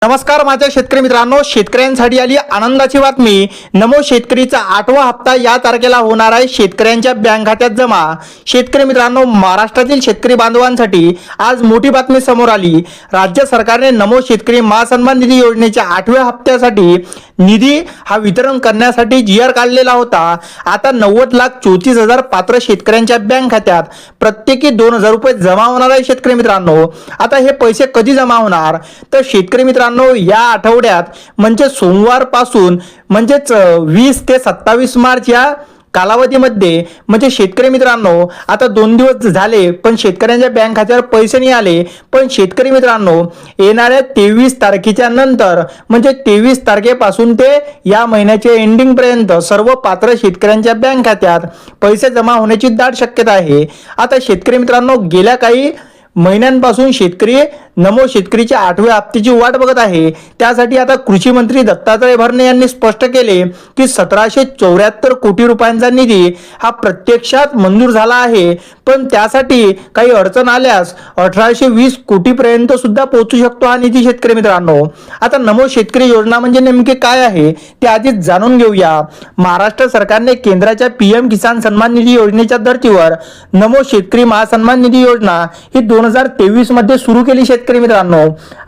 नमस्कार माझ्या शेतकरी मित्रांनो, शेतकऱ्यांसाठी आली आनंदाची बातमी। नमो शेतकरीचा 8वा हप्ता या तारखेला होणार आहे शेतकऱ्यांच्या बँक खात्यात जमा। शेतकरी मित्रांनो, महाराष्ट्रातील शेतकरी बांधवांसाठी आज मोठी बातमी समोर आली। राज्य सरकारने नमो शेतकरी महासन्मान निधी योजनेच्या 8व्या हप्त्यासाठी निधी हा वितरण करण्यासाठी GR काढलेला होता। आता 90,34,000 पात्र शेतकऱ्यांच्या बँक खात्यात प्रत्येकी 2,000 रुपये जमा होणार आहे। शेतकरी मित्रांनो, आता हे पैसे कधी जमा होणार तर शेतकरी मित्रांनो या आठवड्यात म्हणजे सोमवार पासून म्हणजेच 20 ते 27 मार्च या कालावधीमध्ये म्हणजे शेतकरी मित्रांनो आता 2 दिवस झाले पण शेतकऱ्यांच्या बँक खात्यावर पैसे नाही आले। पण शेतकरी मित्रांनो येणाऱ्या 23 तारखेच्या नंतर म्हणजे 23 तारखेपासून ते या महिन्याच्या एंडिंग पर्यंत सर्व पात्र शेतकऱ्यांच्या बँक खात्यात पैसे जमा होण्याची दाट शक्यता आहे। आता शेतकरी मित्रांनो गेल्या काही महिन्यांपासून शेतकरी नमो शेतकरीच्या 8व्या हप्त्याची वाट बघत आहे। त्यासाठी आता कृषी मंत्री दत्तात्रय भरणे यांनी स्पष्ट केले की 1774 कोटी रुपयांचा निधी हा प्रत्यक्षात मंजूर झाला आहे, पण त्यासाठी काही अडचण आल्यास 1820 कोटी पर्यंत सुद्धा पोहोचू शकतो हा निधी। शेतकरी मित्रांनो, आता नमो शेतकरी योजना म्हणजे नेमके काय आहे ते आधीच जाणून घेऊया। महाराष्ट्र सरकारने केंद्राच्या PM किसान सन्मान निधी योजनेच्या धर्तीवर नमो शेतकरी महासन्मान निधी योजना ही 2023 मध्ये सुरू केली। शेतकरी मित्रांनो,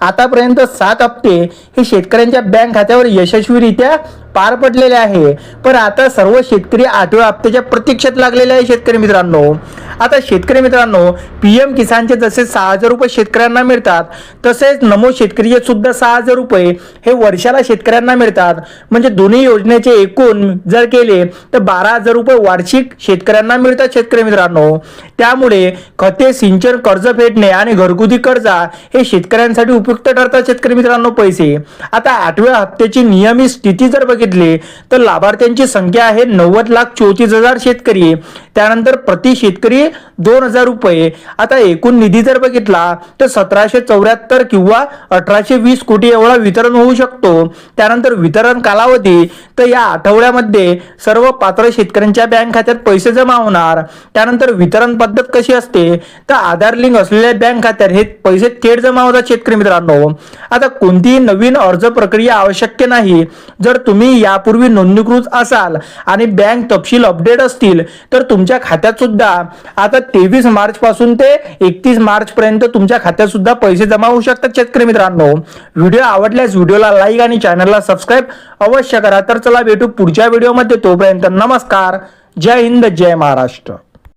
आतापर्यंत 7 हप्ते हे शेतकऱ्यांच्या बँक खात्यावर यशस्वीरित्या पार पडलेले आहे, पण आता सर्व शेतकरी 8व्या हप्त्याच्या प्रतीक्षेत लागलेले आहे। शेतकरी मित्रांनो, आता शेतकरी मित्रांनो PM किसानचे जसे 6,000 रुपये शेतकऱ्यांना मिळतात तसेच नमो शेतकरीचे सुद्धा 6,000 रुपये हे वर्षाला शेतकऱ्यांना मिळतात। म्हणजे दोन्ही योजनेचे एकूण जर केले तर 12,000 रुपये वार्षिक शेतकऱ्यांना मिळतात। शेतकरी मित्रांनो, त्यामुळे खते, सिंचन, कर्ज फेडणे आणि घरगुती कर्जा हे शेतकऱ्यांसाठी उपयुक्त ठरतात। शेतकरी मित्रांनो, पैसे आता 8व्या हप्त्याची नियमित स्थिती जर बघितली तर लाभार्थ्यांची संख्या आहे 90,34,000 शेतकरी, त्यानंतर प्रति शेतकरी 2,000 रुपये। आता एकूण निधी जर बघितला तर 1774 किंवा 1820 कोटी एवढा वितरण होऊ शकतो। त्यानंतर वितरण कालावधी तर या आठवड्यामध्ये सर्व पात्र शेतकऱ्यांच्या बँक खात्यात पैसे जमा होणार। त्यानंतर वितरण पद्धत कशी असते तर आधार लिंक असलेल्या बँक खात्यात हे पैसे थेट जमा होतात। शेतकरी मित्रांनो, आता कोणतीही नवीन अर्ज प्रक्रिया आवश्यक नाही। जर तुम्ही यापूर्वी नोंदणीकृत असाल आणि बँक तपशील अपडेट असतील तर तुमच्या खात्यात सुद्धा आता 23 मार्च पासून ते 31 मार्च पर्यंत तुमच्या खात्यात सुद्धा पैसे जमा होऊ शकतात। शेतकरी मित्रांनो, व्हिडिओ आवडल्यास व्हिडिओला लाईक आणि चॅनलला सबस्क्राईब अवश्य करा। तर चला भेटू पुढच्या व्हिडिओमध्ये, तोपर्यंत नमस्कार, जय हिंद, जय महाराष्ट्र।